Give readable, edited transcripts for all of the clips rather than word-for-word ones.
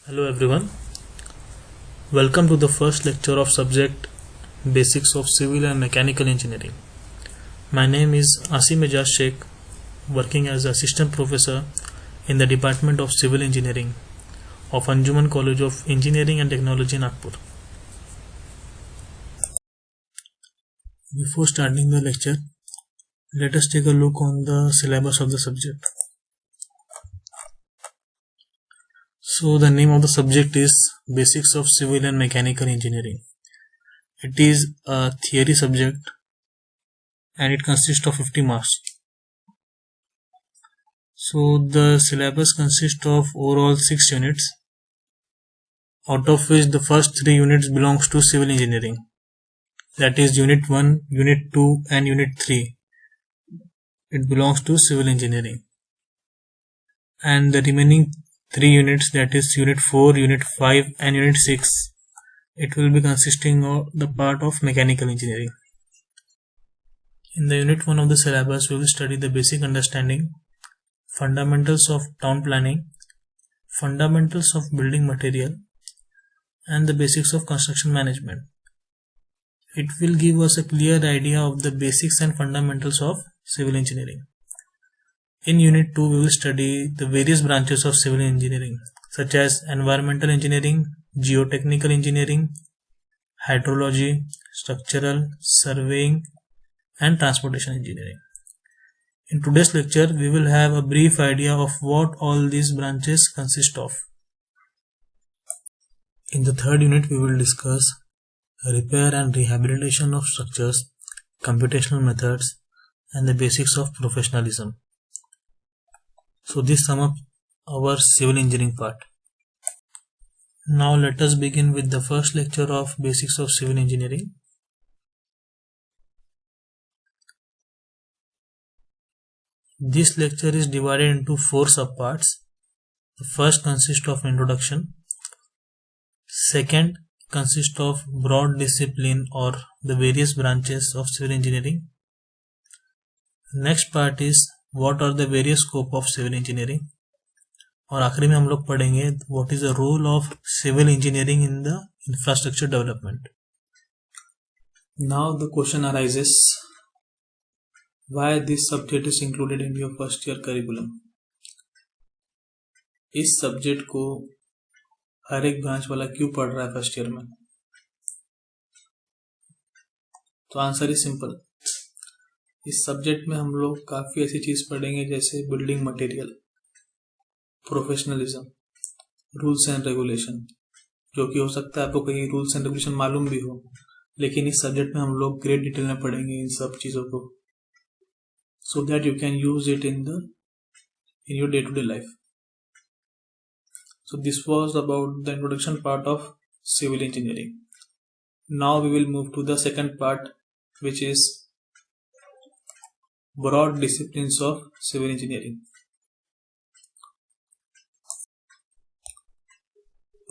Hello everyone, welcome to the first lecture of subject Basics of Civil and Mechanical Engineering. My name is Asim Ejaz Sheikh, working as Assistant Professor in the Department of Civil Engineering of Anjuman College of Engineering and Technology, Nagpur. Before starting the lecture, let us take a look on the syllabus of the subject. So the name of the subject is Basics of Civil and Mechanical Engineering. It is a theory subject and it consists of 50 marks. So the syllabus consists of overall 6 units, out of which the first 3 units belongs to civil engineering. That is Unit 1, Unit 2 and Unit 3. It belongs to civil engineering. And the remaining 3 units, that is Unit 4, Unit 5 and Unit 6, it will be consisting of the part of mechanical engineering. In the Unit 1 of the syllabus, we will study the basic understanding, fundamentals of town planning, fundamentals of building material, and the basics of construction management. It will give us a clear idea of the basics and fundamentals of civil engineering. In Unit 2, we will study the various branches of civil engineering, such as environmental engineering, geotechnical engineering, hydrology, structural, surveying, and transportation engineering. In today's lecture, we will have a brief idea of what all these branches consist of. In the third unit, we will discuss repair and rehabilitation of structures, computational methods, and the basics of professionalism. So this sum up our civil engineering part. Now let us begin with the first lecture of basics of civil engineering. This lecture is divided into 4 subparts. The first consists of introduction. Second consists of broad discipline or the various branches of civil engineering. Next part is what are the various scope of civil engineering. और आखिरी में हम लोग पढ़ेंगे what is the role of civil engineering in the infrastructure development. Now the question arises, why this subject is included in your first year curriculum? इस subject को हर एक branch वाला क्यों पढ़ रहा है फर्स्ट ईयर में? तो आंसर इज सिंपल. इस सब्जेक्ट में हम लोग काफी ऐसी चीज पढ़ेंगे जैसे building material, professionalism, rules and regulation, जो कि हो सकता है आपको कहीं रूल्स एंड रेगुलेशन मालूम भी हो, लेकिन इस सब्जेक्ट में हम लोग ग्रेट डिटेल में पढ़ेंगे इन सब चीजों को, so that you can use it in your day-to-day life. So this was about the introduction part of civil engineering. Now we will move to the second part, which is broad disciplines of civil engineering.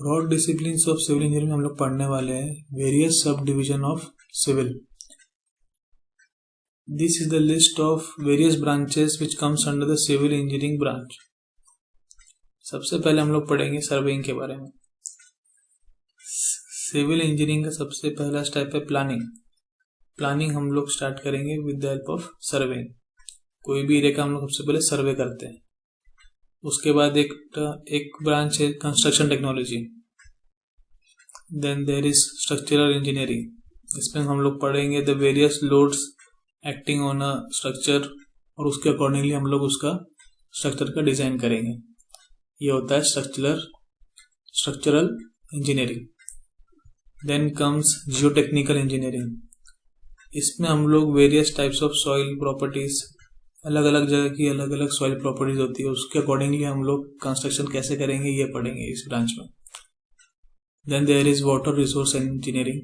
Broad disciplines of civil engineering में हम लोग पढ़ने वाले हैं various सब division of civil. This is the list of various branches which comes under the civil engineering branch. सबसे पहले हम लोग पढ़ेंगे सर्वेइंग के बारे में. सिविल इंजीनियरिंग का सबसे पहला स्टेप है प्लानिंग. प्लानिंग हम लोग स्टार्ट करेंगे with the help of surveying. कोई भी एरिया का हम लोग सबसे पहले सर्वे करते हैं. उसके बाद एक ब्रांच है construction technology. Then there is structural engineering. इसमें हम लोग पढ़ेंगे the various loads acting on a structure और उसके अकॉर्डिंगली हम लोग उसका स्ट्रक्चर का डिजाइन करेंगे. ये होता है structural engineering. Then comes geotechnical engineering. इसमें हम लोग various types of soil properties, अलग अलग जगह की अलग अलग सॉइल प्रॉपर्टीज होती है, उसके अकॉर्डिंगली हम लोग कंस्ट्रक्शन कैसे करेंगे ये पढ़ेंगे इस ब्रांच में. Then there is water resource engineering.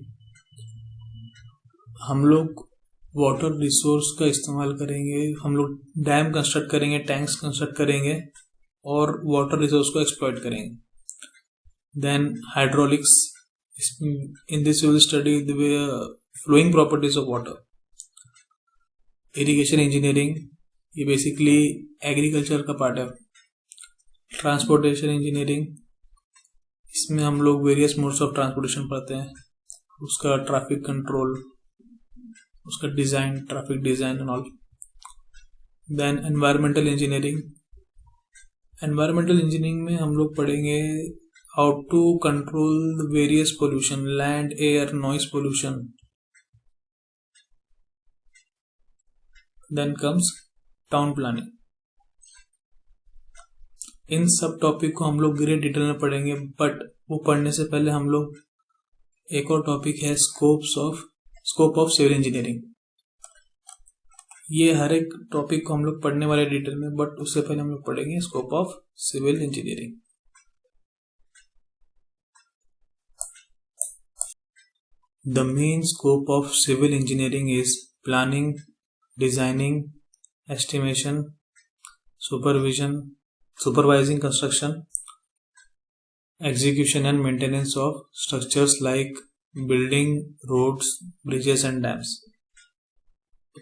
हम लोग वाटर रिसोर्स का इस्तेमाल करेंगे, हम लोग डैम कंस्ट्रक्ट करेंगे, टैंक्स कंस्ट्रक्ट करेंगे और वाटर रिसोर्स को एक्सप्लॉइट करेंगे. Then hydraulics. In this we will study the flowing properties of water. Irrigation engineering, ये बेसिकली एग्रीकल्चर का पार्ट है. ट्रांसपोर्टेशन इंजीनियरिंग, इसमें हम लोग वेरियस मोड्स ऑफ ट्रांसपोर्टेशन पढ़ते हैं, उसका ट्रैफिक कंट्रोल, उसका design, traffic design and all. Then environmental engineering. Environmental engineering में हम लोग पढ़ेंगे how to control various pollution, land, air, noise pollution. Then comes town planning. इन सब टॉपिक को हम लोग ग्रेट डिटेल में पढ़ेंगे, बट वो पढ़ने से पहले हम लोग एक और टॉपिक है स्कोप ऑफ सिविल इंजीनियरिंग। ये हर एक टॉपिक को हम लोग पढ़ने वाले डिटेल में, बट उससे पहले हम लोग पढ़ेंगे scope of civil engineering. The main scope of civil engineering is planning, designing, estimation, supervising construction, execution and maintenance of structures like building, roads, bridges and dams.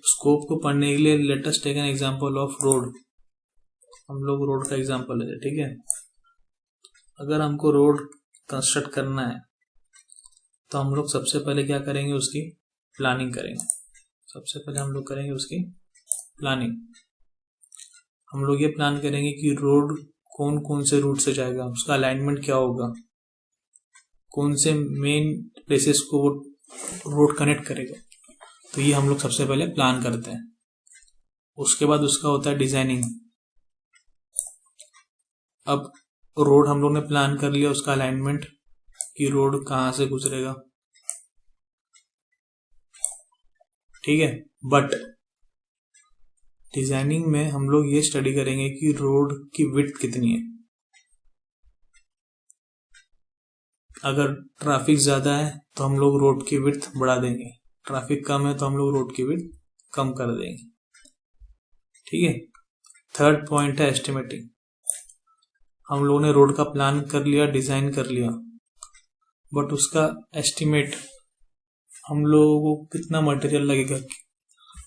Scope को पढ़ने के लिए let us take an example of road. हम लोग road का example लेते हैं, ठीक है। अगर हमको रोड कंस्ट्रक्ट करना है तो हम लोग सबसे पहले क्या करेंगे, उसकी प्लानिंग करेंगे। सबसे पहले हम लोग करेंगे उसकी प्लानिंग। हम लोग ये प्लान करेंगे कि रोड कौन कौन से रूट से जाएगा, उसका अलाइनमेंट क्या होगा, कौन से मेन प्लेसेस को वो रोड कनेक्ट करेगा। तो ये हम लोग सबसे पहले प्लान करते हैं। उसके बाद उसका होता है डिजाइनिंग। अब रोड हम लोग ने प्लान कर लिया, उसका अलाइनमेंट कि रोड कहाँ से गुजरेगा, ठीक है। बट डिजाइनिंग में हम लोग ये स्टडी करेंगे कि रोड की विड्थ कितनी है। अगर ट्रैफिक ज्यादा है तो हम लोग रोड की विड्थ बढ़ा देंगे, ट्रैफिक कम है तो हम लोग रोड की विड्थ कम कर देंगे, ठीक है। थर्ड पॉइंट है एस्टिमेटिंग। हम लोगों ने रोड का प्लान कर लिया, डिजाइन कर लिया, बट उसका एस्टिमेट, हम लोगों को कितना मटेरियल लगेगा,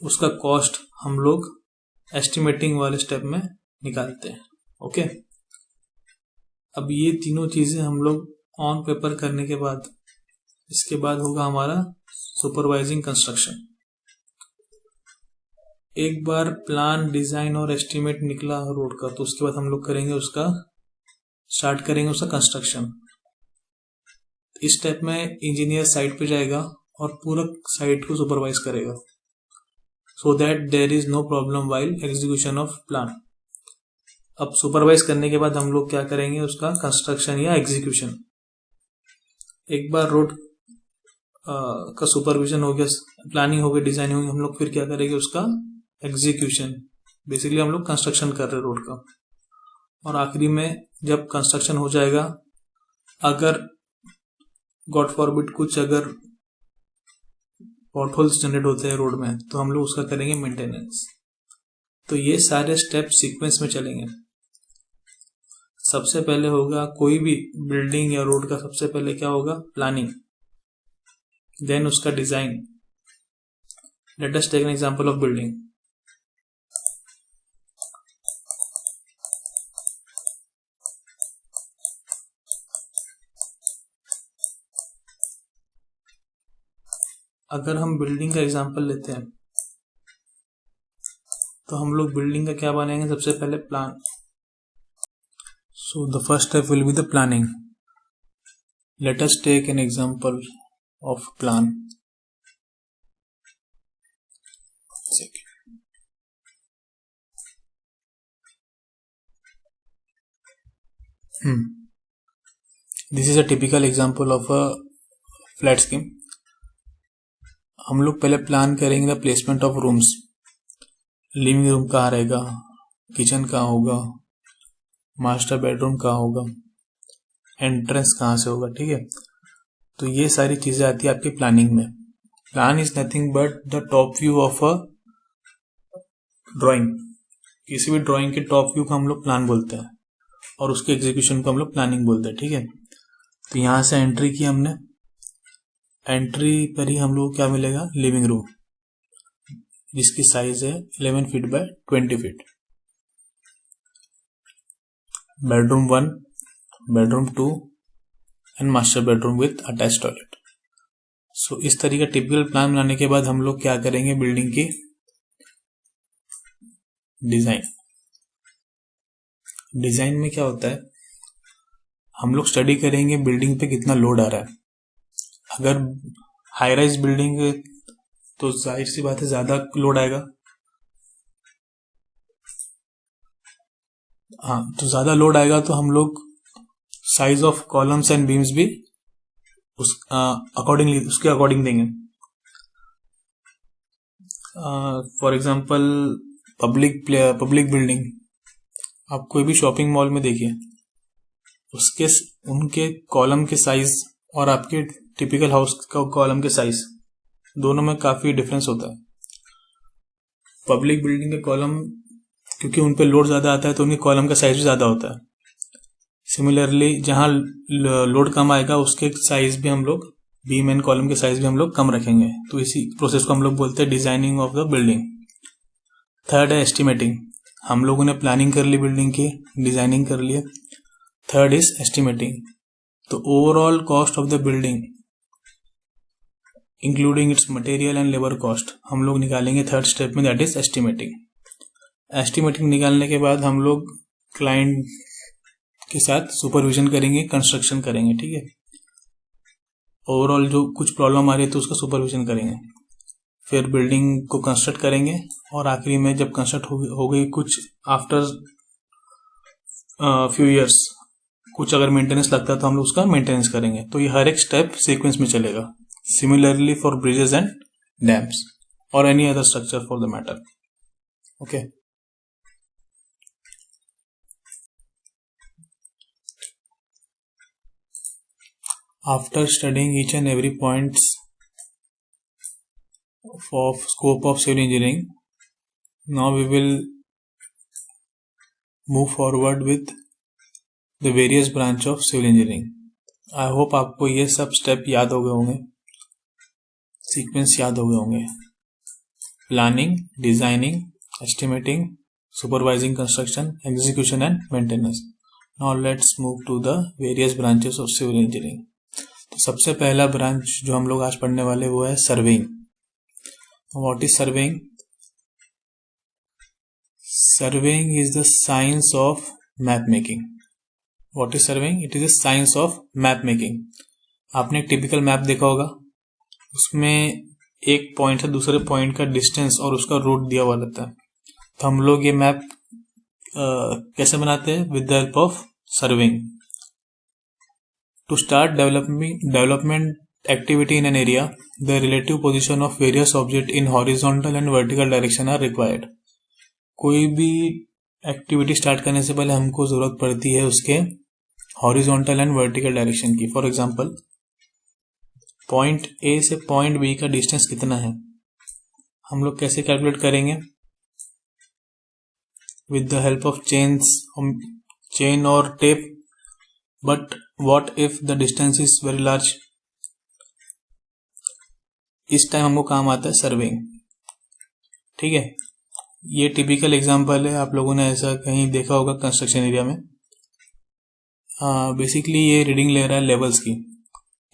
उसका कॉस्ट हम लोग एस्टिमेटिंग वाले स्टेप में निकालते हैं, ओके। अब ये तीनों चीजें हम लोग ऑन पेपर करने के बाद, इसके बाद होगा हमारा सुपरवाइजिंग कंस्ट्रक्शन। एक बार प्लान, डिजाइन और एस्टिमेट निकला रोड का, तो उसके बाद हम लोग स्टार्ट करेंगे उसका कंस्ट्रक्शन। इस स्टेप में इंजीनियर साइट पे जाएगा और पूरा साइट को सुपरवाइज करेगा, so that there is no problem while execution of plan. अब सुपरवाइज करने के बाद हम लोग क्या करेंगे, उसका कंस्ट्रक्शन या एग्जीक्यूशन। एक बार रोड का सुपरविजन हो गया, प्लानिंग हो गई, डिजाइनिंग हो गई, हम लोग फिर क्या करेंगे, उसका एग्जीक्यूशन। बेसिकली हम लोग कंस्ट्रक्शन कर रहे हैं रोड का। और आखिरी में जब कंस्ट्रक्शन हो जाएगा, अगर गॉड फॉरबिड कुछ अगर पॉटहोल्स जनरेट होते हैं रोड में, तो हम लोग उसका करेंगे मेंटेनेंस। तो ये सारे स्टेप सीक्वेंस में चलेंगे। सबसे पहले होगा कोई भी बिल्डिंग या रोड का, सबसे पहले क्या होगा, प्लानिंग, देन उसका design. Let us take an example of building. अगर हम बिल्डिंग का एग्जांपल लेते हैं तो हम लोग बिल्डिंग का क्या बनाएंगे, सबसे पहले plan. So the first step will be the planning. Let us take an example of plan. This is a typical example of a flat scheme. हम लोग पहले प्लान करेंगे the placement of rooms. Living room कहाँ रहेगा, kitchen कहाँ होगा, master bedroom कहाँ होगा, एंट्रेंस कहाँ से होगा, ठीक है। तो ये सारी चीजें आती है आपकी प्लानिंग में। Plan is nothing but the top view of a drawing. किसी भी ड्राइंग के टॉप व्यू को हम लोग प्लान बोलते हैं और उसके एग्जीक्यूशन को हम लोग प्लानिंग बोलते हैं, ठीक है। तो यहां से एंट्री की हमने, एंट्री पर ही हम लोग क्या मिलेगा, लिविंग रूम, जिसकी साइज है 11 feet by 20 feet. Bedroom 1, bedroom 2 and master bedroom with attach toilet. So इस तरीके का टिपिकल प्लान बनाने के बाद हम लोग क्या करेंगे, बिल्डिंग की डिजाइन में क्या होता है, हम लोग स्टडी करेंगे बिल्डिंग पे कितना लोड आ रहा है। अगर हाई राइज बिल्डिंग है तो जाहिर सी बात है ज्यादा लोड आएगा। हाँ, तो ज्यादा लोड आएगा तो हम लोग size of columns and beams भी उसके अकॉर्डिंग देंगे। फॉर एग्जांपल पब्लिक बिल्डिंग, आप कोई भी शॉपिंग मॉल में देखिए, उनके कॉलम के साइज और आपके टिपिकल हाउस का कॉलम के साइज दोनों में काफी डिफरेंस होता है। पब्लिक बिल्डिंग के कॉलम क्योंकि उन पे लोड ज्यादा आता है तो उनके कॉलम का साइज भी ज्यादा होता है। सिमिलरली जहां लोड कम आएगा उसके साइज भी हम लोग, बीम एंड कॉलम के साइज भी हम लोग कम रखेंगे। तो इसी प्रोसेस को हम लोग बोलते हैं designing of the building. Third है एस्टिमेटिंग। हम लोगों ने प्लानिंग कर ली बिल्डिंग की, डिजाइनिंग कर लिया। Third is estimating. तो overall cost of the building including its material and labour cost हम लोग निकालेंगे थर्ड स्टेप में, दैट इज एस्टिमेटिंग। एस्टिमेटिंग निकालने के बाद हम लोग क्लाइंट के साथ सुपरविजन करेंगे, कंस्ट्रक्शन करेंगे। ठीक है, ओवरऑल जो कुछ प्रॉब्लम आ रही है तो उसका सुपरविजन करेंगे, फिर बिल्डिंग को कंस्ट्रक्ट करेंगे और आखिरी में जब कंस्ट्रक्ट हो गई कुछ आफ्टर फ्यू इयर्स कुछ अगर मेंटेनेंस लगता है तो हम लोग उसका मेंटेनेंस करेंगे। तो ये हर एक स्टेप सीक्वेंस में चलेगा। Similarly for bridges and dams और any other structure for the matter. Okay, after studying each and every points of scope of civil engineering, now we will move forward with the various branch of civil engineering. I hope आपको ये सब step याद हो गए होंगे, sequence याद हो गए होंगे। Planning, designing, estimating, supervising construction, execution and maintenance. Now let's move to the various branches of civil engineering. तो सबसे पहला ब्रांच जो हम लोग आज पढ़ने वाले वो है surveying. What is surveying? Surveying is the science of map making. What is surveying? It is the science of map making. आपने एक टिपिकल मैप देखा होगा, उसमें एक पॉइंट से दूसरे पॉइंट का डिस्टेंस और उसका रूट दिया हुआ रहता है। तो हम लोग ये मैप कैसे बनाते हैं? With the help of surveying. To start development activity in an area, the relative position of various objects in horizontal and vertical direction are required. कोई भी एक्टिविटी स्टार्ट करने से पहले हमको जरूरत पड़ती है उसके हॉरिजॉन्टल एंड वर्टिकल डायरेक्शन की। फॉर एग्जांपल, पॉइंट ए से पॉइंट बी का डिस्टेंस कितना है, हम लोग कैसे कैलकुलेट करेंगे? With the help of chain और tape. But what if the distance is very large? इस टाइम हमको काम आता है सर्वेइंग। ठीक है, ये टिपिकल एग्जांपल है, आप लोगों ने ऐसा कहीं देखा होगा कंस्ट्रक्शन एरिया में। बेसिकली ये रीडिंग ले रहा है लेवल्स की।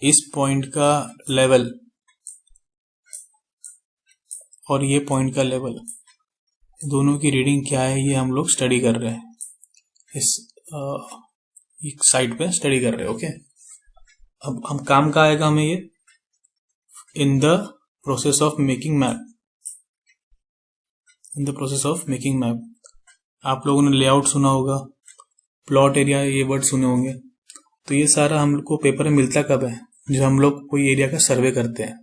इस पॉइंट का लेवल और ये पॉइंट का लेवल, दोनों की रीडिंग क्या है ये हम लोग स्टडी कर रहे हैं, इस एक साइट पे स्टडी कर रहे हैं। ओके, अब हम काम का आएगा हमें ये in the process of making map. In the process of making map आप लोगों ने लेआउट सुना होगा, प्लॉट एरिया, ये वर्ड सुने होंगे। तो ये सारा हम लोग को पेपर में मिलता कब है? जब हम लोग कोई एरिया का सर्वे करते हैं।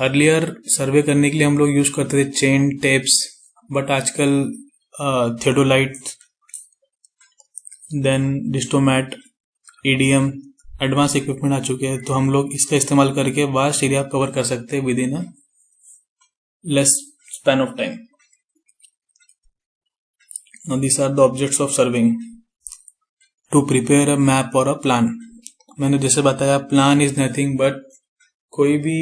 अर्लियर सर्वे करने के लिए हम लोग यूज करते थे चेन, टेप्स, बट आजकल theodolite, then distomat, EDM, advance equipment आ चुके हैं। तो हम लोग इसका इस्तेमाल करके वास्ट एरिया कवर कर सकते हैं within a less span of time. Now this are the objects of surveying. To prepare a map और अ प्लान। मैंने जैसे बताया, प्लान इज नथिंग बट कोई भी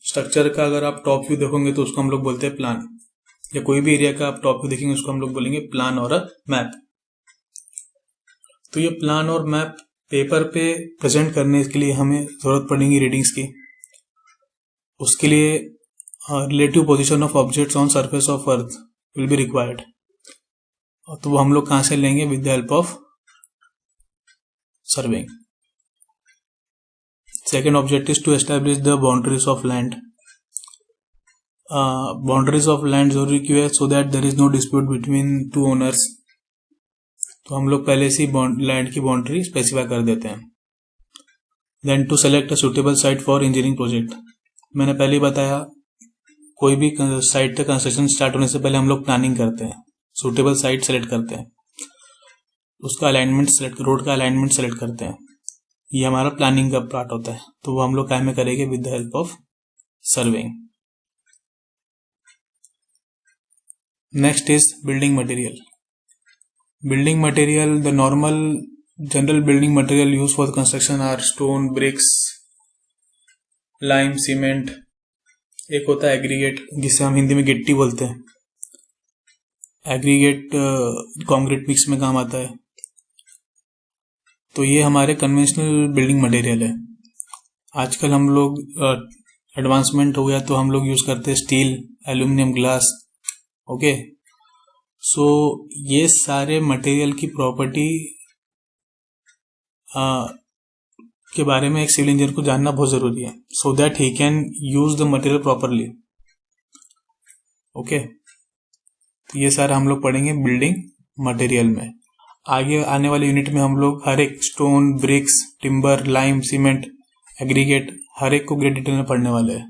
स्ट्रक्चर का अगर आप टॉप व्यू देखोगे तो उसको हम लोग बोलते हैं प्लान, या कोई भी एरिया का आप टॉप व्यू देखेंगे उसको हम लोग बोलेंगे प्लान और अ मैप। तो ये प्लान और मैप पेपर पे प्रेजेंट करने के लिए हमें ज़रूरत पड़ेगी रीडिंग्स की। उसके लिए relative position of objects on surface of earth will be required, तो वो हम लोग कहाँ से लेंगे? With the help of surveying. Second object is to establish the boundaries of land. Boundaries of land जरूरी क्यों है? So that there is no dispute between two owners. तो हम लोग पहले से लैंड की बाउंड्री स्पेसिफाई कर देते हैं। Then to select a suitable site for engineering project. मैंने पहले ही बताया, कोई भी साइट का कंस्ट्रक्शन स्टार्ट होने से पहले हम लोग प्लानिंग करते हैं, सुटेबल साइट सेलेक्ट करते हैं, उसका अलाइनमेंट सेलेक्ट, रोड का अलाइनमेंट सेलेक्ट करते हैं। ये हमारा प्लानिंग का पार्ट होता है। तो वो हम लोग क्या में करेंगे? With the help of surveying. Next is building material. Building material, the normal general building material used for the construction are stone, bricks, lime, cement. एक होता है एग्रीगेट, जिसे हम हिंदी में गिट्टी बोलते हैं। एग्रीगेट कंक्रीट मिक्स में काम आता है। तो ये हमारे कन्वेंशनल बिल्डिंग मटेरियल है। आजकल हम लोग एडवांसमेंट हो गया तो हम लोग यूज करते हैं स्टील, एल्यूमिनियम, ग्लास। ओके, सो ये सारे मटेरियल की प्रॉपर्टी के बारे में एक सिविल इंजीनियर को जानना बहुत जरूरी है, so that he can use the material properly. Okay, ये सारा हम लोग पढ़ेंगे बिल्डिंग मटेरियल में। आगे आने वाले यूनिट में हम लोग हर एक stone, bricks, timber, lime, cement, aggregate, हर एक को ग्रेट डिटेल में पढ़ने वाले हैं।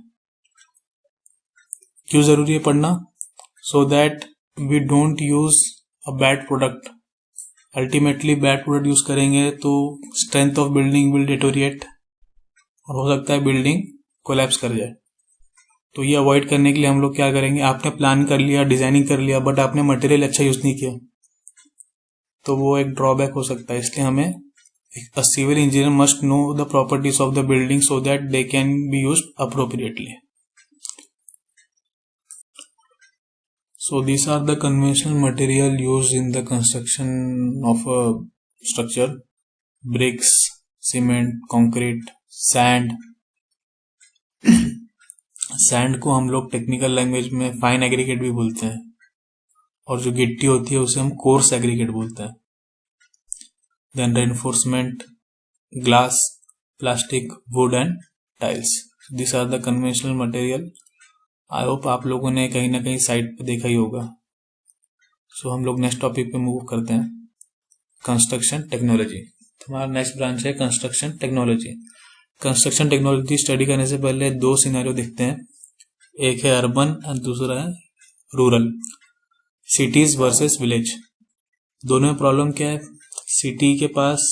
क्यों जरूरी है पढ़ना? So that we don't use a bad product. Ultimately bad product use करेंगे तो strength of building will deteriorate और हो सकता है बिल्डिंग कोलैप्स कर जाए। तो ये अवॉइड करने के लिए हम लोग क्या करेंगे? आपने प्लान कर लिया, डिजाइनिंग कर लिया, बट आपने मटेरियल अच्छा यूज नहीं किया, तो वो एक ड्रॉबैक हो सकता है। इसलिए हमें a civil engineer must know the properties of the building so that they can be used appropriately. So these are the conventional material used in the construction of a structure: bricks, cement, concrete, sand. Sand को हम लोग technical language में fine aggregate भी बोलते हैं, और जो गिट्टी होती है उसे हम कोर्स एग्रीगेट बोलते हैं। Then reinforcement, glass, plastic, wood and tiles. This are the conventional material. I hope आप लोगों ने कहीं ना कहीं साइट पे देखा ही होगा। सो हम लोग नेक्स्ट टॉपिक पे मूव करते हैं, कंस्ट्रक्शन टेक्नोलॉजी। हमारा नेक्स्ट ब्रांच है construction technology. Construction technology study करने से पहले दो सिनेरियो देखते हैं, एक है अर्बन और दूसरा है रूरल, सिटीज वर्सेस विलेज। दोनों में प्रॉब्लम क्या है? सिटी के पास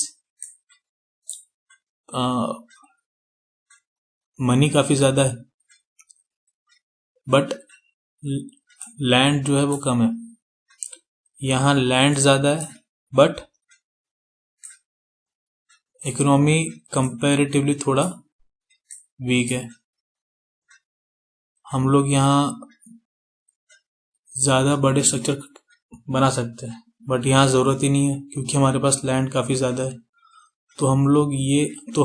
मनी काफी ज्यादा है, बट लैंड जो है वो कम है। यहाँ लैंड ज्यादा है बट इकोनॉमी कंपैरेटिवली थोड़ा वीक है। हम लोग यहाँ ज्यादा बड़े स्ट्रक्चर बना सकते हैं, बट यहाँ जरूरत ही नहीं है क्योंकि हमारे पास लैंड काफी ज्यादा है। तो हम लोग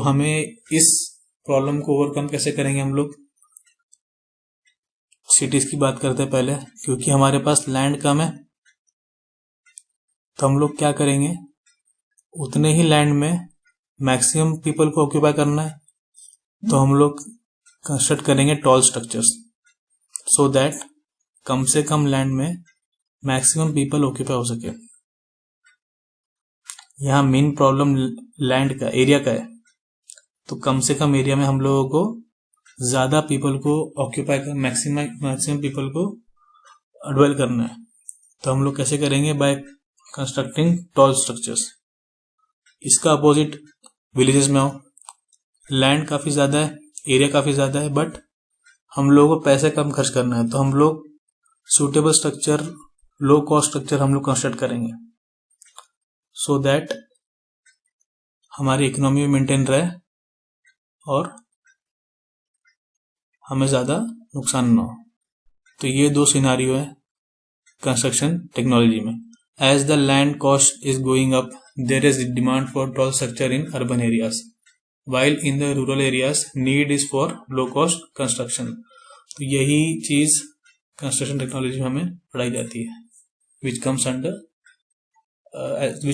हमें इस प्रॉब्लम को ओवरकम कैसे करेंगे? हम लोग सिटीज की बात करते हैं पहले। क्योंकि हमारे पास लैंड कम है तो हम लोग क्या करेंगे? उतने ही लैंड में मैक्सिमम पीपल को ऑक्यूपाई करना है, तो हम लोग कंस्ट्रक्ट करेंगे टॉल स्ट्रक्चर्स, सो दैट कम से कम लैंड में मैक्सिमम पीपल ऑक्यूपाई हो सके। यहाँ मेन प्रॉब्लम लैंड का, एरिया का है, तो कम से कम एरिया में हम लोगों को ज्यादा पीपल को ऑक्यूपाई कर, मैक्सिमम पीपल को डवेल करना है। तो हम लोग कैसे करेंगे? By constructing tall structures. इसका अपोजिट विलेजेस में हो, लैंड काफी ज्यादा है, एरिया काफी ज्यादा है, बट हम लोगों को पैसे कम खर्च करना है, तो हम लोग suitable structure, low cost structure हम लोग कंस्ट्रक्ट करेंगे, सो दैट हमारी इकोनॉमी में मेंटेन रहे और हमें ज्यादा नुकसान ना हो। तो ये दो सिनारियो है कंस्ट्रक्शन टेक्नोलॉजी में। As the land cost is going up, there is demand for tall structure in urban areas, while in the rural areas need is for low cost construction. तो यही चीज कंस्ट्रक्शन टेक्नोलॉजी में हमें पढ़ाई जाती है, which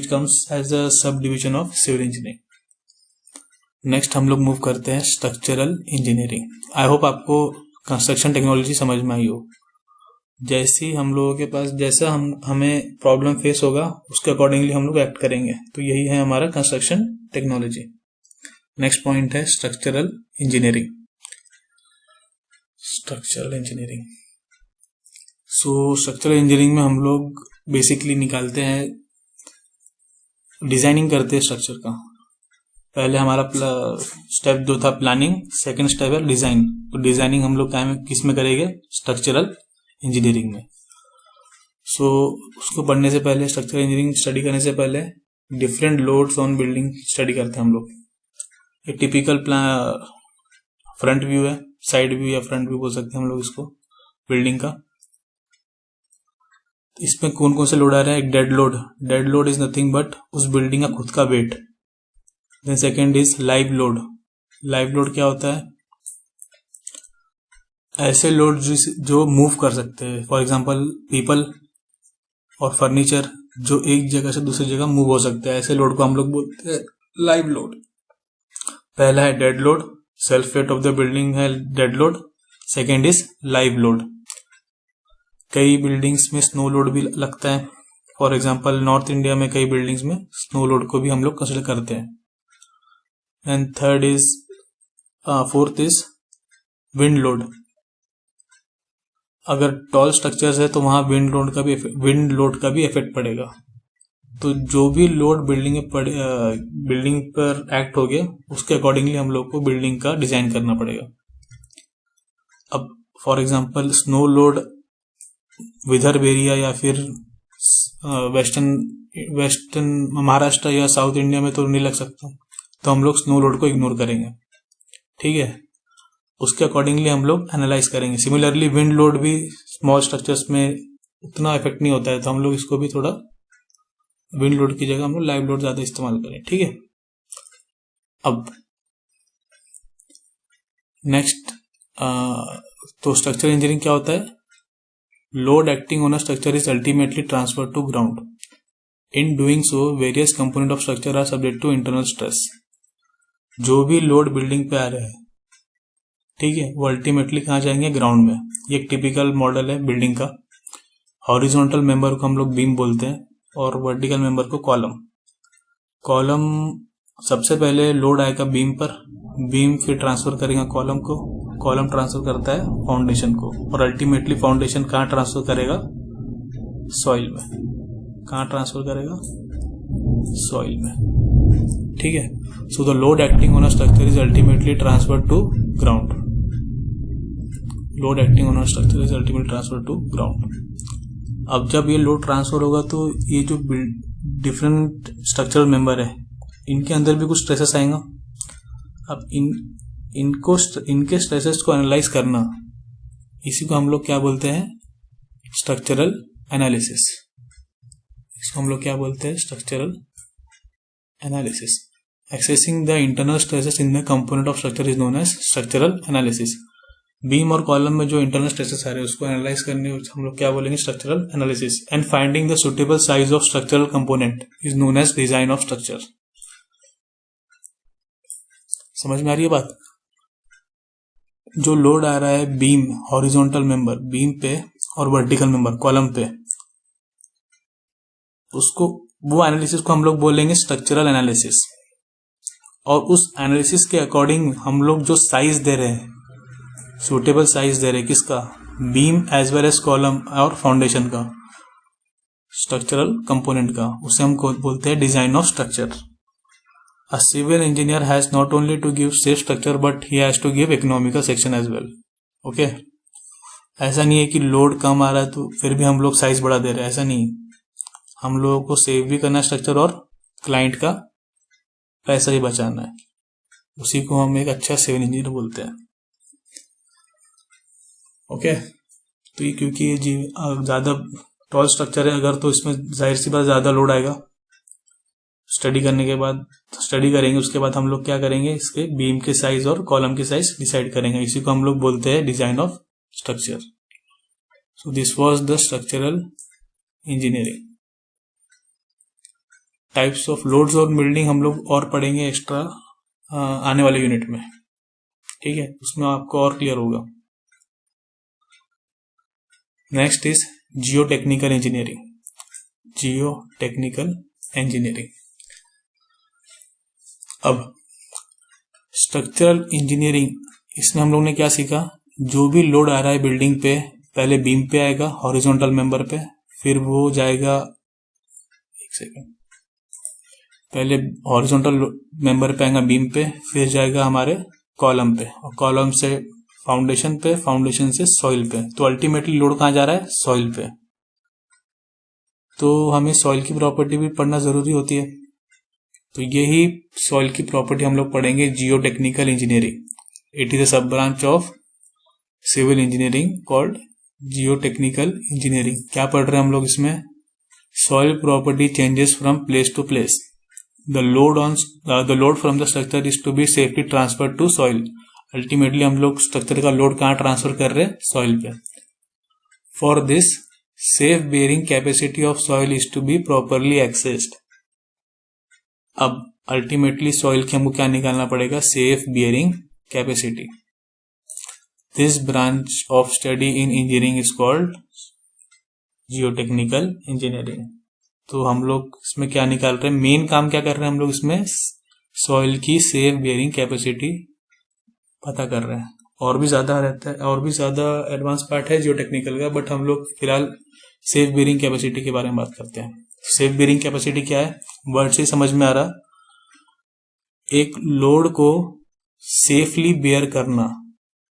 comes as a sub division of civil engineering. Next हम लोग मूव करते हैं स्ट्रक्चरल इंजीनियरिंग. आई होप आपको कंस्ट्रक्शन टेक्नोलॉजी समझ में आई हो. जैसी हम लोगों के पास जैसा हमें प्रॉब्लम फेस होगा उसके अकॉर्डिंगली हम लोग एक्ट करेंगे. तो यही है हमारा कंस्ट्रक्शन टेक्नोलॉजी. नेक्स्ट पॉइंट है structural engineering. Structural engineering. So structural engineering में हम लोग बेसिकली निकालते हैं, डिजाइनिंग करते हैं स्ट्रक्चर का. पहले हमारा स्टेप जो था प्लानिंग, सेकंड स्टेप है डिजाइन. तो डिजाइनिंग हम लोग किस में करेंगे? स्ट्रक्चरल इंजीनियरिंग में. सो उसको पढ़ने से पहले, स्ट्रक्चरल इंजीनियरिंग स्टडी करने से पहले different loads on building study करते हैं हम लोग. एक टिपिकल फ्रंट व्यू है, साइड व्यू या फ्रंट व्यू बोल सकते हैं हम लोग इसको बिल्डिंग का. इसमें कौन कौन से लोड आ रहे हैं? एक dead load. Dead load is nothing but उस बिल्डिंग का खुद का weight. Then second is live load. Live load क्या होता है? ऐसे लोड जो मूव कर सकते हैं, फॉर एग्जांपल पीपल और फर्नीचर जो एक जगह से दूसरी जगह मूव हो सकते हैं. ऐसे लोड को हम लोग बोलते हैं लाइव लोड. पहला है dead load, self weight of the building है dead load. Second is live load. कई बिल्डिंग्स में स्नो लोड भी लगता है. फॉर एग्जांपल नॉर्थ इंडिया में कई बिल्डिंग्स में स्नो लोड को भी हम लोग कंसिडर करते हैं. And fourth is wind load. अगर टॉल स्ट्रक्चर्स है तो वहां विंड लोड का भी इफेक्ट पड़ेगा. तो जो भी लोड बिल्डिंग पर एक्ट हो गया उसके अकॉर्डिंगली हम लोग को बिल्डिंग का डिजाइन करना पड़ेगा. अब for example snow load Vidarbha area या फिर वेस्टर्न महाराष्ट्र या साउथ इंडिया में तो नहीं लग सकता, तो हम लोग स्नो लोड को इग्नोर करेंगे. ठीक है, उसके अकॉर्डिंगली हम लोग एनालाइज करेंगे. सिमिलरली विंड लोड भी स्मॉल स्ट्रक्चर्स में उतना इफेक्ट नहीं होता है, तो हम लोग इसको भी थोड़ा विंड लोड की जगह हम लोग लाइव लोड ज्यादा इस्तेमाल करें. ठीक है. अब नेक्स्ट तो स्ट्रक्चरल इंजीनियरिंग क्या होता है? Load acting on a structure is ultimately transfer to ground. In doing so various component of structure are subject to internal stress. जो भी लोड बिल्डिंग पे आ रहे हैं, ठीक है, वो अल्टीमेटली कहाँ जाएंगे? ग्राउंड में. ये एक टिपिकल मॉडल है बिल्डिंग का. हॉरिजॉन्टल मेंबर को हम लोग बीम बोलते हैं और वर्टिकल मेंबर को कॉलम. कॉलम सबसे पहले लोड आएगा बीम पर, बीम फिर ट्रांसफर करेगा कॉलम को, कॉलम ट्रांसफर करता है फाउंडेशन को, और अल्टीमेटली फाउंडेशन कहाँ ट्रांसफर करेगा? सॉइल में. कहाँ ट्रांसफर करेगा? सॉइल में. ठीक है. So the load acting on a structure is ultimately transfer to ground. Load acting on a structure is ultimately transfer to ground. अब जब ये लोड ट्रांसफर होगा तो ये जो डिफरेंट स्ट्रक्चरल मेंबर है इनके अंदर भी कुछ स्ट्रेसेस आएगा. अब इनके स्ट्रेसेस को एनालाइज करना, इसी को हम लोग क्या बोलते हैं? Structural analysis. इसको हम लोग क्या बोलते हैं? Structural analysis. Assessing the internal stresses in the component of structure is known as structural analysis. Beam और कॉलम में जो इंटरनल स्ट्रेसेस आ रहे हैं उसको एनालाइज करने हम लोग क्या बोलेंगे? Structural analysis. And finding the suitable size of structural component is known as design of structure. समझ में आ रही है बात? जो लोड आ रहा है बीम, हॉरिजॉन्टल मेंबर बीम पे और वर्टिकल मेंबर कॉलम पे, उसको वो एनालिसिस को हम लोग बोलेंगे स्ट्रक्चरल एनालिसिस. और उस एनालिसिस के अकॉर्डिंग हम लोग जो साइज दे रहे हैं, सुटेबल साइज दे रहे हैं किसका? Beam as well as column और फाउंडेशन का, स्ट्रक्चरल कंपोनेंट का, उसे हम बोलते हैं design of structure. A civil engineer has not only to give safe structure but he has to give economical section as well. Okay? ऐसा नहीं है कि लोड कम आ रहा है तो फिर भी हम लोग साइज बढ़ा दे रहे हैं, ऐसा नहीं. हम लोगों को सेव भी करना है स्ट्रक्चर और क्लाइंट का पैसा ही बचाना है. उसी को हम एक अच्छा सिविल इंजीनियर बोलते हैं. ओके? तो ये क्योंकि ये ज्यादा टॉल स्ट्रक्चर है अगर, तो इसमें जाहिर सी बात ज्यादा लोड आएगा. स्टडी करने के बाद स्टडी करेंगे, उसके बाद हम लोग क्या करेंगे, इसके बीम के साइज और कॉलम के साइज डिसाइड करेंगे। इसी को हम लोग बोलते हैं design of structure. So this was the structural engineering. Types of loads और बिल्डिंग हम लोग और पढ़ेंगे एक्स्ट्रा आने वाले यूनिट में, ठीक है, उसमें आपको और क्लियर होगा। Next is Jio technical engineering. Jio technical engineering. अब स्ट्रक्चरल इंजीनियरिंग, इसमें हम लोग ने क्या सीखा, जो भी लोड आ रहा है बिल्डिंग पे, पहले बीम पे आएगा हॉरिजॉन्टल मेंबर पे, फिर वो जाएगा, एक सेकेंड, पहले हॉरिजॉन्टल मेंबर पे आएगा बीम पे, फिर जाएगा हमारे कॉलम पे, और कॉलम से फाउंडेशन पे, फाउंडेशन से सॉइल पे। तो अल्टीमेटली लोड कहाँ जा रहा है, सॉइल पे। तो हमें सॉइल की प्रॉपर्टी भी पढ़ना जरूरी होती है। तो यही सॉइल की प्रॉपर्टी हम लोग पढ़ेंगे geotechnical engineering. It is a sub branch of civil engineering called geotechnical engineering. क्या पढ़ रहे हैं हम लोग इसमें, soil property changes from place to place. The load from the structure is to be safely transfer to soil. Ultimately हम लोग structure का लोड कहाँ ट्रांसफर कर रहे हैं, सॉइल पे। For this safe bearing capacity of soil is to be properly assessed. अब ultimately soil के हमको क्या निकालना पड़ेगा, safe bearing capacity. This branch of study in engineering is called geotechnical engineering. तो हम लोग इसमें क्या निकाल रहे हैं, मेन काम क्या कर रहे हैं हम लोग इसमें, सॉइल की सेफ बियरिंग कैपेसिटी पता कर रहे हैं। और भी ज्यादा रहता है, और भी ज्यादा एडवांस पार्ट है जियोटेक्निकल का, बट हम लोग फिलहाल सेफ बियरिंग कैपेसिटी के बारे में बात करते हैं। सेफ बियरिंग कैपेसिटी क्या है, वर्ड से समझ में आ रहा, एक लोड को सेफली बेयर करना।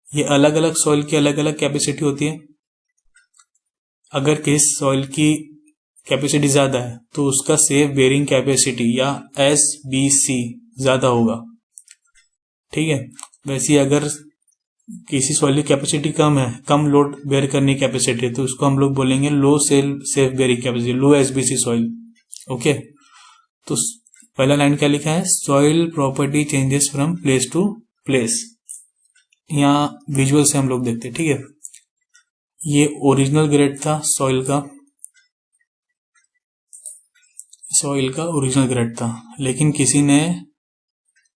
ये अलग अलग सॉइल की अलग अलग कैपेसिटी होती है। अगर किस सॉइल की कैपेसिटी ज्यादा है तो उसका सेफ बेयरिंग कैपेसिटी या SBC ज्यादा होगा, ठीक है। वैसे अगर किसी सॉइल की कैपेसिटी कम है, कम लोड बेयर करने की कैपेसिटी है, तो उसको हम लोग बोलेंगे low safe bearing capacity, low SBC soil. Okay, तो पहला लाइन क्या लिखा है, soil property changes from place to place. यहाँ विजुअल से हम लोग देखते हैं, ठीक है। ये ओरिजिनल ग्रेड था सॉइल का, ओरिजिनल ग्रेड था, लेकिन किसी ने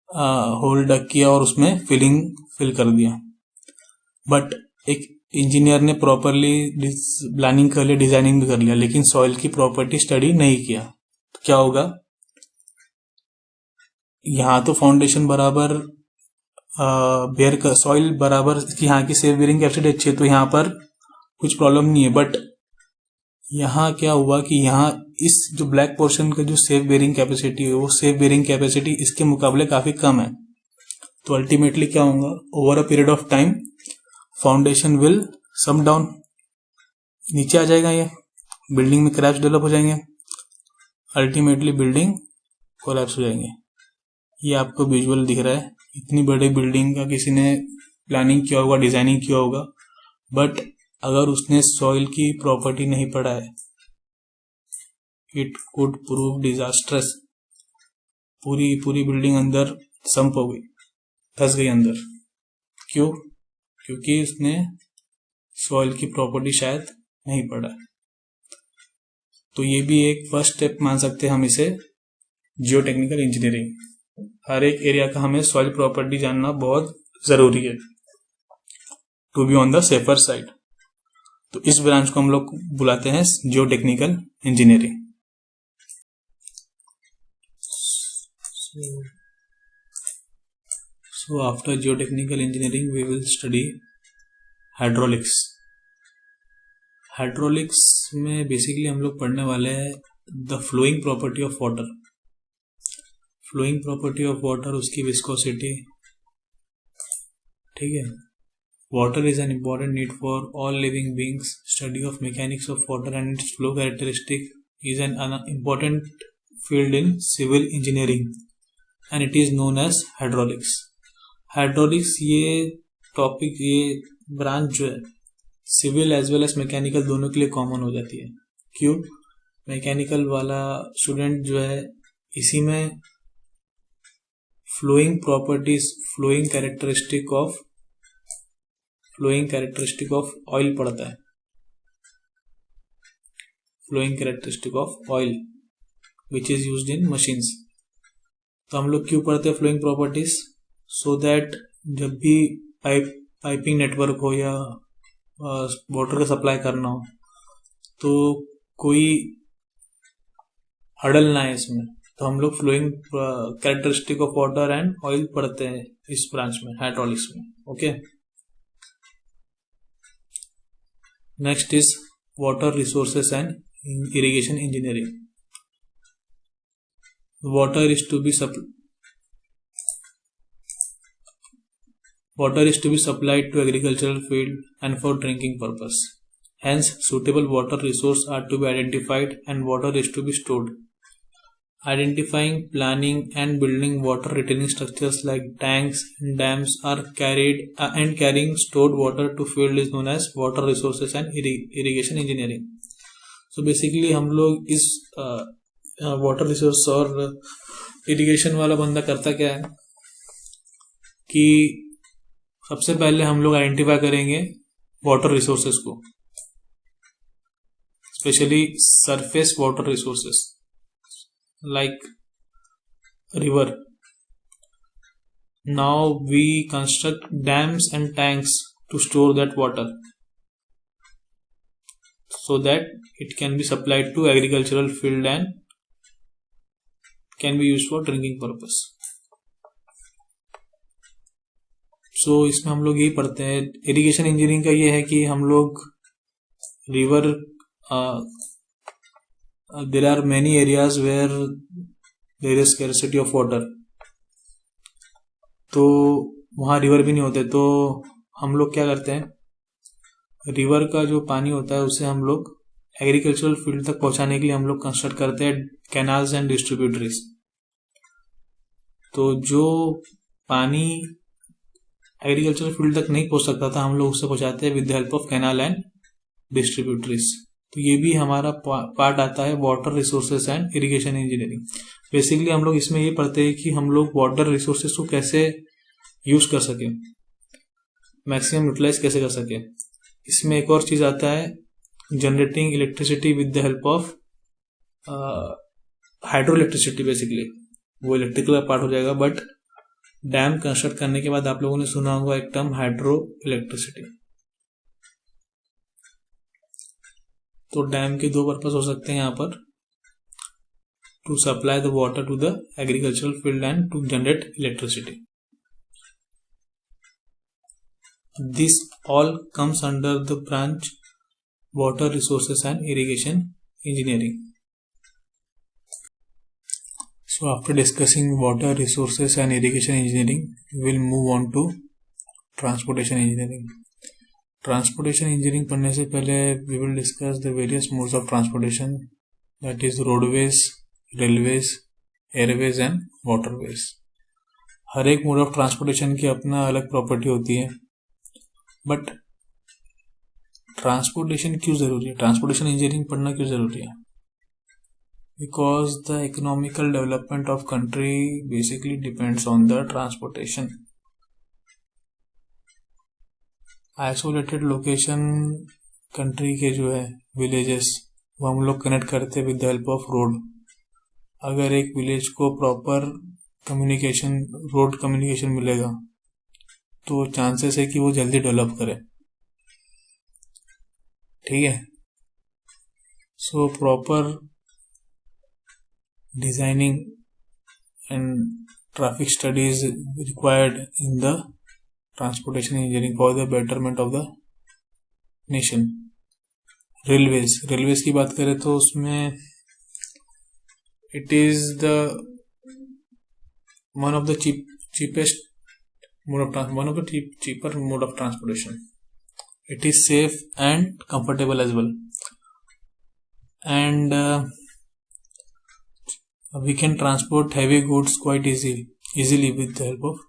होल डक किया और उसमें फिल कर दिया। बट एक इंजीनियर ने प्रॉपरली प्लानिंग कर लिया, डिजाइनिंग भी कर लिया, लेकिन सॉइल की प्रॉपर्टी स्टडी नहीं किया, तो क्या होगा, यहाँ तो फाउंडेशन बराबर बेयर कर, सॉइल बराबर, यहाँ की सेफ बेयरिंग कैपेसिटी अच्छी है तो यहाँ पर कुछ प्रॉब्लम नहीं है। बट यहाँ क्या हुआ कि यहाँ इस जो ब्लैक पोर्शन का जो सेफ बेयरिंग कैपेसिटी है, वो सेफ बेयरिंग कैपेसिटी इसके मुकाबले काफी कम है। तो अल्टीमेटली क्या होगा, over a period of time foundation will sum down, नीचे आ जाएगा, ये बिल्डिंग में क्रैक्स डेवलप हो जाएंगे, अल्टीमेटली बिल्डिंग कोलैप्स हो जाएंगे। ये आपको विजुअल दिख रहा है, इतनी बड़ी बिल्डिंग का किसी ने प्लानिंग किया होगा, डिजाइनिंग किया होगा, बट अगर उसने सॉइल की प्रॉपर्टी नहीं पढ़ा है, इट कुड प्रूव डिजास्ट्रस। पूरी बिल्डिंग अंदर संप हो गई, धंस गई अंदर। क्यों, क्योंकि उसने सॉइल की प्रॉपर्टी शायद नहीं पढ़ा। तो ये भी एक फर्स्ट स्टेप मान सकते हैं हम इसे जियोटेक्निकल इंजीनियरिंग। हर एक एरिया का हमें सॉइल प्रॉपर्टी जानना बहुत जरूरी है to be on the safer side. तो इस ब्रांच को हम लोग बुलाते हैं geotechnical engineering. So after geotechnical engineering we will study hydraulics. Hydraulics में बेसिकली हम लोग पढ़ने वाले हैं the flowing property of water. Flowing property of water, उसकी विस्कोसिटी, ठीक है। Water is an important need for all living beings. Study of mechanics of water and its flow characteristic is an important field in civil engineering and it is known as hydraulics. Hydraulics ये topic, ये branch जो है civil as well as mechanical दोनों के लिए common हो जाती है। क्यों, मैकेनिकल वाला स्टूडेंट जो है इसी में flowing properties, flowing characteristic of oil पड़ता है, flowing characteristic of oil which is used in machines. तो हम लोग क्यों पढ़ते हैं फ्लोइंग प्रॉपर्टीज? सो दैट जब भी पाइपिंग नेटवर्क हो या वाटर का सप्लाई करना हो तो कोई हडल ना है इसमें, तो हम लोग flowing characteristic of water and oil पढ़ते हैं इस ब्रांच में, हाइड्रोलिक्स में। Okay, next is water resources and irrigation engineering. Water is to be supplied to agricultural field and for drinking purpose. Hence, suitable water resources are to be identified and water is to be stored. Identifying, planning and building water retaining structures like tanks and dams are carrying stored water to field is known as water resources and irrigation engineering. So basically हम लोग इस water resource और irrigation वाला बंदा करता क्या है कि सबसे पहले हम लोग आइडेंटिफाई करेंगे वाटर रिसोर्सेस को, specially surface water resources like river. Now we construct dams and tanks to store that water so that it can be supplied to agricultural field and can be used for drinking purpose. So इसमें हम लोग यही पढ़ते हैं. Irrigation engineering का ये है कि हम लोग river, there are many areas where there is scarcity of water, तो वहाँ रिवर भी नहीं होते, तो हम लोग क्या करते हैं, रिवर का जो पानी होता है उसे हम लोग एग्रीकल्चरल फील्ड तक पहुंचाने के लिए हम लोग कंस्ट्रक्ट करते हैं कैनाल्स एंड डिस्ट्रीब्यूटरीज. तो जो पानी एग्रीकल्चरल फील्ड तक नहीं पहुंच सकता था हम लोग उससे पहुंचाते हैं with the help of canal and distributaries. तो ये भी हमारा पार्ट आता है water resources and irrigation engineering. Basically हम लोग इसमें ये पढ़ते हैं कि हम लोग वाटर रिसोर्सेस को कैसे यूज कर सके, मैक्सिमम यूटिलाइज कैसे कर सके. इसमें एक और चीज आता है generating electricity with the help of hydro electricity. Basically वो इलेक्ट्रिकल पार्ट हो जाएगा, बट डैम कंस्ट्रक्ट करने के बाद आप लोगों ने सुना होगा एक टर्म हाइड्रो इलेक्ट्रिसिटी. तो डैम के दो पर्पस हो सकते हैं यहाँ पर, to supply the water to the agricultural field and to generate electricity. This all comes under the branch water resources and irrigation engineering. So after discussing water resources and irrigation engineering, we will move on to transportation engineering. Transportation engineering पढ़ने से पहले we will discuss the various modes of transportation, that is roadways, railways, airways and waterways. हर एक mode of transportation की अपना अलग property होती है, but transportation क्यों जरूरी है, ट्रांसपोर्टेशन इंजीनियरिंग पढ़ना क्यों जरूरी है? Because the economical development of country basically depends on the transportation. Isolated location country के जो है विलेजेस, वो हम लोग कनेक्ट करते हैं with the help of road. अगर एक विलेज को प्रॉपर कम्युनिकेशन, रोड कम्युनिकेशन मिलेगा तो चांसेस है कि वो जल्दी डेवलप करे. ठीक है. So proper designing and traffic studies required in the transportation engineering for the betterment of the nation. Railways की बात करें तो उसमें it is the one of the cheapest one of the cheaper mode of transportation. It is safe and comfortable as well, and we can transport heavy goods quite easily with the help of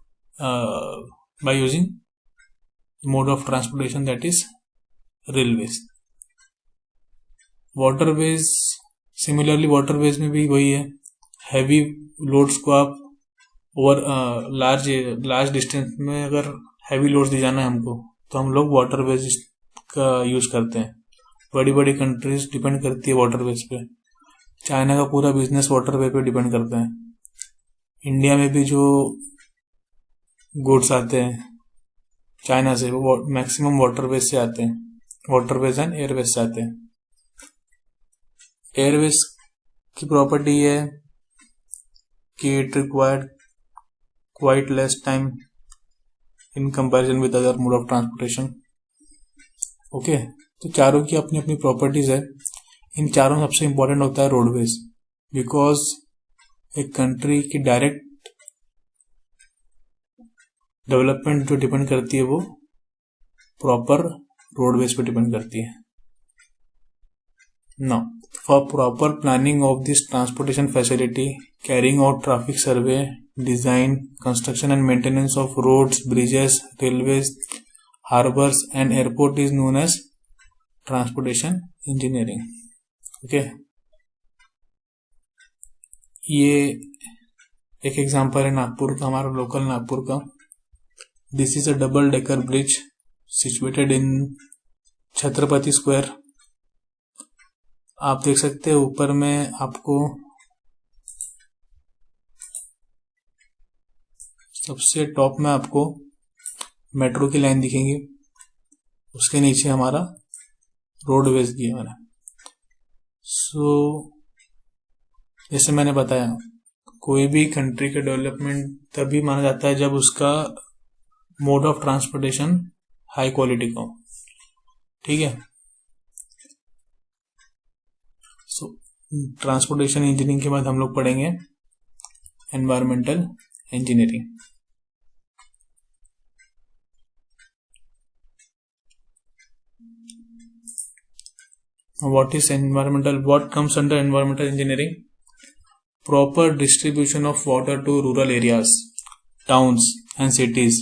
by using mode of transportation, that is railways. Waterways, similarly waterways में भी वही है, heavy loads को आप over large distance में अगर heavy loads ले जाना है हमको, तो हम लोग वाटरवेज का यूज करते हैं। बड़ी बड़ी कंट्रीज डिपेंड करती है वाटरवेज पे। चाइना का पूरा बिजनेस वाटरवे पे डिपेंड करता है। इंडिया में भी जो गुड्स आते हैं चाइना से, वो मैक्सिमम वाटरवेज से आते हैं, वाटरवेज एंड एयरवेज से आते हैं। एयरवेज की प्रॉपर्टी है कि it required quite less time in comparison with other mode of transportation. Okay, तो चारों की अपनी अपनी प्रॉपर्टीज है। इन चारों सबसे इंपॉर्टेंट होता है रोडवेज, बिकॉज एक कंट्री की डायरेक्ट डेवलपमेंट जो डिपेंड करती है वो प्रॉपर रोडवेज पे डिपेंड करती है। Now for proper planning of this transportation facility, carrying out traffic survey, design, construction and maintenance of roads, bridges, railways, harbours and airport is known as transportation engineering. Okay, ये एक example है नागपुर का, हमारा local Nagpur का। This is a double decker bridge situated in Chhatrapati square. आप देख सकते हैं ऊपर में आपको सबसे टॉप में आपको मेट्रो की लाइन दिखेंगी, उसके नीचे हमारा रोडवेज दिया मैंने। सो जैसे मैंने बताया, कोई भी कंट्री का डेवलपमेंट तभी माना जाता है जब उसका mode of transportation high quality का हो। ठीक है, सो ट्रांसपोर्टेशन इंजीनियरिंग के बाद हम लोग पढ़ेंगे environmental engineering. What is environmental? What comes under environmental engineering? Proper distribution of water to rural areas, towns and cities,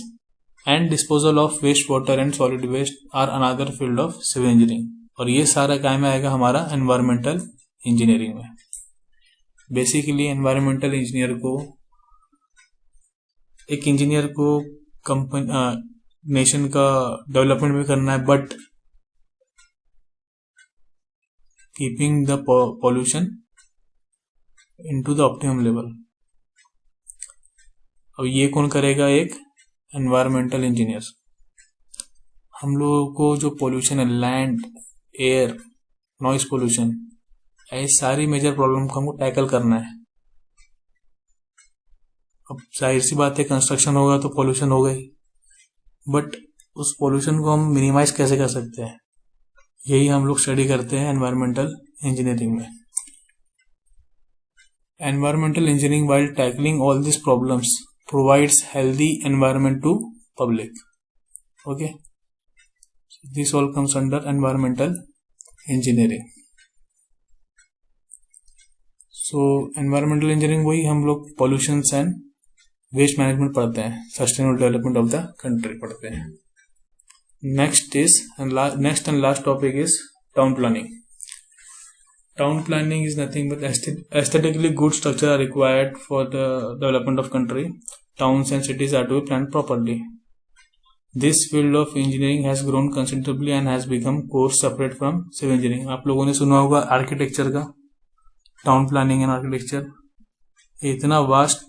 and disposal of wastewater and solid waste are another field of civil engineering. और ये सारा काम में आएगा हमारा environmental engineering में। Basically environmental engineer को, एक इंजीनियर को कंपनी नेशन का डेवलपमेंट भी करना है, but keeping the pollution into the optimum level। अब ये कौन करेगा? एक एनवायरमेंटल इंजीनियर। हम लोगों को जो पोल्यूशन है, लैंड, एयर, नॉइस पोल्यूशन, ऐसी सारी मेजर प्रॉब्लम को हमको टैकल करना है। अब जाहिर सी बात है, कंस्ट्रक्शन होगा तो पोल्यूशन होगा ही, बट उस पोल्यूशन को हम मिनिमाइज कैसे कर सकते हैं, यही हम लोग स्टडी करते हैं एनवायरमेंटल इंजीनियरिंग में। Environmental engineering while tackling all these problems provides healthy environment to public। Okay, this all comes under environmental engineering। so environmental engineering वही हम लोग pollutions and waste management पढ़ते हैं, sustainable development of the country पढ़ते हैं। next and last topic is town planning। Town planning is nothing but aesthetically good structure are required for the development of country. Towns and cities are to be planned properly. This field of engineering has grown considerably and has become course separate from civil engineering। आप लोगों ने सुना होगा architecture का, town planning and architecture. इतना vast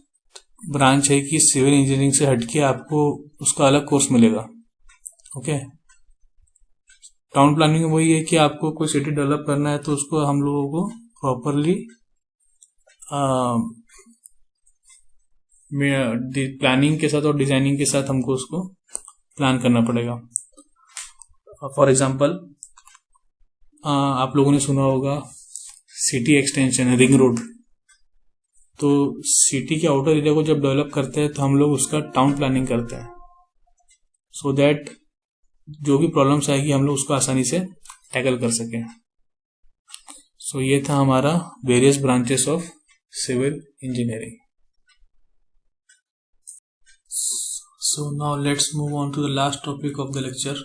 branch है कि civil engineering से हटके आपको उसका अलग कोर्स मिलेगा। ओके, टाउन प्लानिंग में वही है कि आपको कोई सिटी डेवलप करना है तो उसको हम लोगों को प्रॉपरली प्लानिंग के साथ और डिजाइनिंग के साथ हमको उसको प्लान करना पड़ेगा। फॉर एग्जांपल, आप लोगों ने सुना होगा सिटी एक्सटेंशन, रिंग रोड। तो सिटी के आउटर एरिया को जब डेवलप करते हैं तो हम लोग उसका टाउन प्लानिंग करते हैं, सो दैट जो भी प्रॉब्लम्स आएगी हम लोग उसको आसानी से टैकल कर सकें। सो ये था हमारा various branches of civil engineering. So now let's move on to the last topic of the lecture,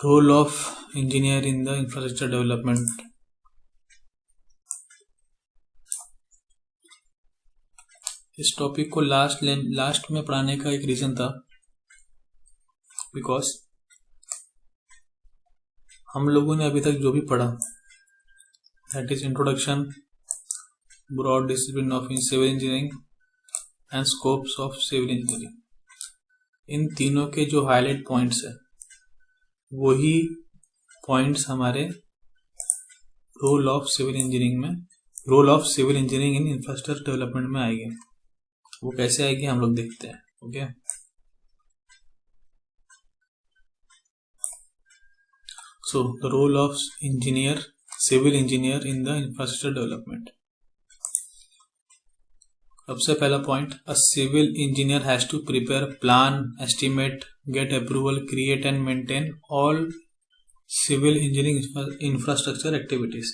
role of engineer in the infrastructure development. इस टॉपिक को लास्ट में पढ़ाने का एक रीजन था, बिकॉज हम लोगों ने अभी तक जो भी पढ़ा, that is introduction, broad discipline of civil engineering and scopes of civil engineering, इन तीनों के जो हाईलाइट पॉइंट्स है वही पॉइंट्स हमारे role of civil engineering in infrastructure development में आएगी। वो कैसे आएगी हम लोग देखते हैं। Okay, so the role of civil engineer in the infrastructure development. सबसे पहला point, a civil engineer has to prepare plan, estimate, get approval, create and maintain all civil engineering infrastructure activities.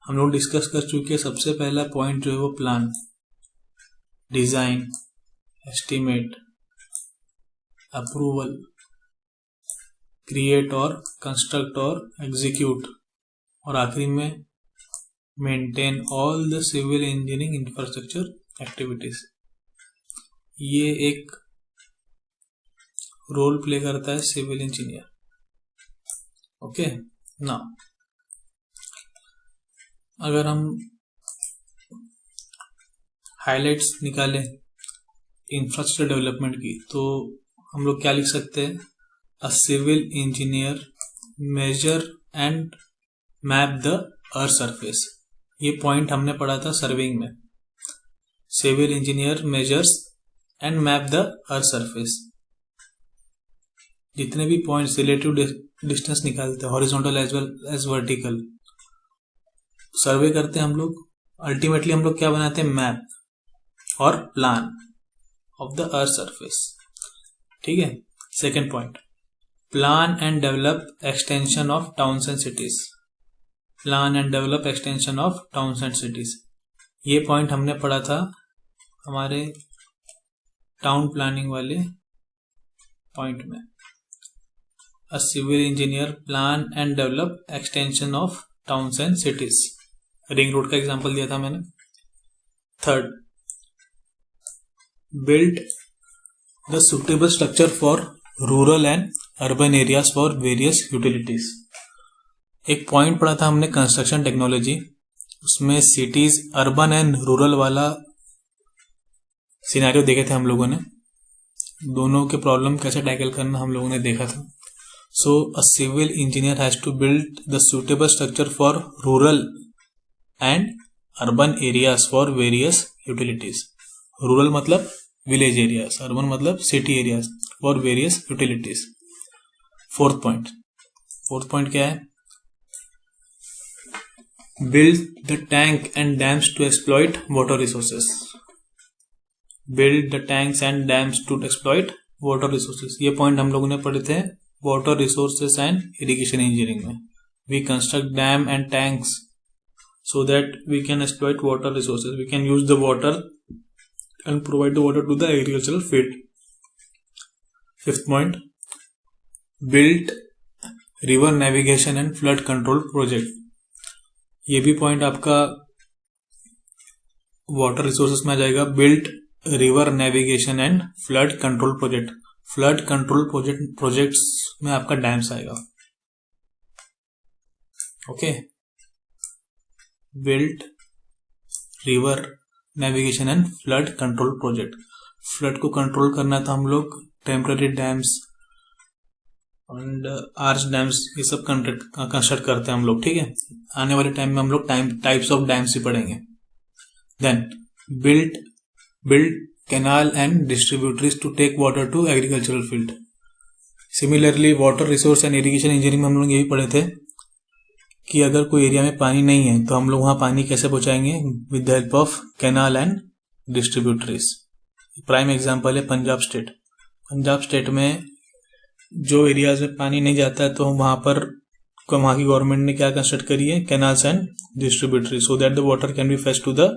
हम लोग डिस्कस कर चुके हैं। सबसे पहला point जो है वो plan, design, estimate, approval, create और कंस्ट्रक्ट और एग्जीक्यूट, और आखिरी में maintain all the civil engineering infrastructure activities. ये एक रोल प्ले करता है सिविल इंजीनियर। ओके, नाउ अगर हम हाइलाइट्स निकालें इंफ्रास्ट्रक्चर डेवलपमेंट की, तो हम लोग क्या लिख सकते हैं? A civil engineer measure and map the earth surface. ये पॉइंट हमने पढ़ा था सर्वेइंग में। Civil engineer measures and map the earth surface. जितने भी पॉइंट्स रिलेटिव डिस्टेंस निकालते हैं, horizontal as well as vertical, survey करते हैं हम लोग। अल्टीमेटली हम लोग क्या बनाते हैं? मैप और plan of the earth surface. ठीक है। Second point, plan and develop extension of towns and cities. Plan and develop extension of towns and cities, ये पॉइंट हमने पढ़ा था हमारे टाउन प्लानिंग वाले पॉइंट में। A civil engineer plan and develop extension of towns and cities. Ring road का example दिया था मैंने। Third, build the suitable structure for rural and urban areas for various utilities. एक पॉइंट पढ़ा था हमने कंस्ट्रक्शन टेक्नोलॉजी, उसमें सिटीज, अर्बन एंड रूरल वाला सिनेरियो देखे थे हम लोगों ने। दोनों के प्रॉब्लम कैसे टैकल करना हम लोगों ने देखा था। So a civil engineer has to build the suitable structure for rural and urban areas for various utilities. Rural मतलब विलेज एरियाज, अर्बन मतलब city areas for various utilities. Fourth point क्या है? Build the tank and dams to exploit water resources. Build the tanks and dams to exploit water resources. ये point हम लोगों ने पढ़े थे water resources and irrigation engineering में. We construct dam and tanks so that we can exploit water resources. We can use the water and provide the water to the agricultural field. Fifth point, build river navigation and flood control project. ये भी point आपका water resources में आ जाएगा। Build river navigation and flood control project. Flood control projects में आपका dams आएगा। Okay, build river navigation and flood control project. Flood को control करना था हम लोग temporary dams and arch dams, ये सब कंस्ट्रक्ट करते हैं हम लोग। ठीक है, आने वाले टाइम में हम लोग टाइप्स ऑफ डैम्स ही पढ़ेंगे। Then build canal and distributaries to take water to agricultural field. Similarly water resource and irrigation engineering में हम लोग ये भी पढ़े थे कि अगर कोई एरिया में पानी नहीं है तो हम लोग वहां पानी कैसे पहुंचाएंगे? With the help of canal and distributaries. Prime example है पंजाब स्टेट। पंजाब स्टेट में जो एरियाज में पानी नहीं जाता है तो वहां पर वहां की गवर्नमेंट ने क्या कंस्ट्रक्ट करी है? Canals and distributary, so that the water can be fetched to the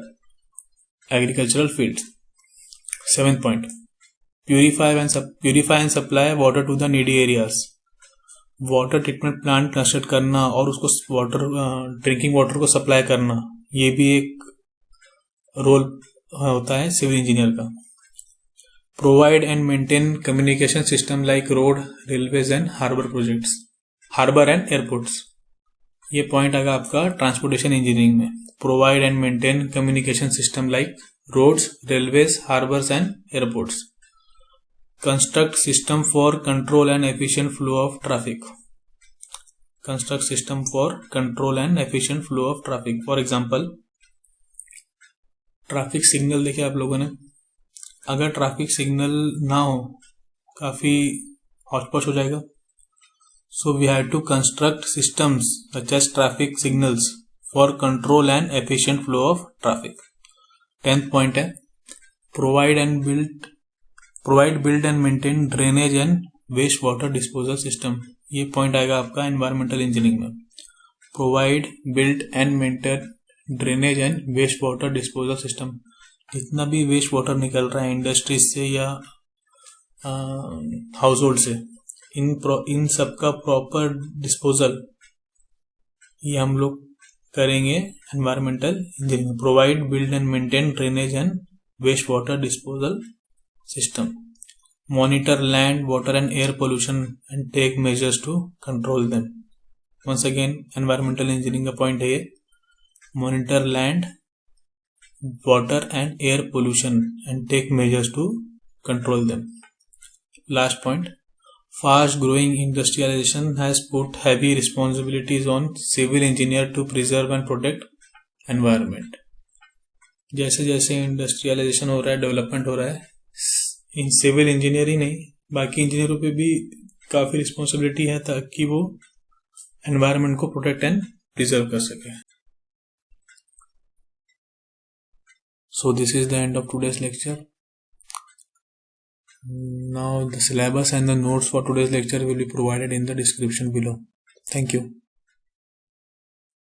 agricultural field. Seventh point, purify and supply water to the needy areas. Water treatment plant construct करना और उसको ड्रिंकिंग वाटर को supply करना, ये भी एक role होता है सिविल इंजीनियर का। Provide and maintain communication system like road, railways and harbour and airports. ये पॉइंट आएगा आपका ट्रांसपोर्टेशन इंजीनियरिंग में। Provide and maintain communication system like roads, railways, harbours and airports. Construct system for control and efficient flow of traffic. Construct system for control and efficient flow of traffic. For example, traffic signal देखिए आप लोगों ने, अगर traffic signal ना हो काफी hotchpotch हो जाएगा। So we have to construct systems such as traffic signals for control and efficient flow of traffic. 10th point है provide, build and maintain drainage and waste water disposal system. ये point आएगा आपका environmental engineering में। Provide, build and maintain drainage and waste water disposal system. जितना भी waste water निकल रहा है इंडस्ट्रीज से या हाउस होल्ड से, इन सब का प्रॉपर डिस्पोजल ये हम लोग करेंगे environmental engineering. Provide, build and maintain drainage and waste water disposal system. Monitor land, water and air pollution and take measures to control them. Once again environmental engineering का point है ये, monitor land, water and air pollution and take measures to control them. Last point, fast growing industrialization has put heavy responsibilities on civil engineer to preserve and protect environment. जैसे जैसे industrialisation हो रहा है, development हो रहा है, in civil engineer ही नहीं बाकी इंजीनियरों पे भी काफी रिस्पॉन्सिबिलिटी है ताकि वो एनवायरमेंट को प्रोटेक्ट एंड प्रिजर्व कर सके। So this is the end of today's lecture. Now the syllabus and the notes for today's lecture will be provided in the description below. Thank you.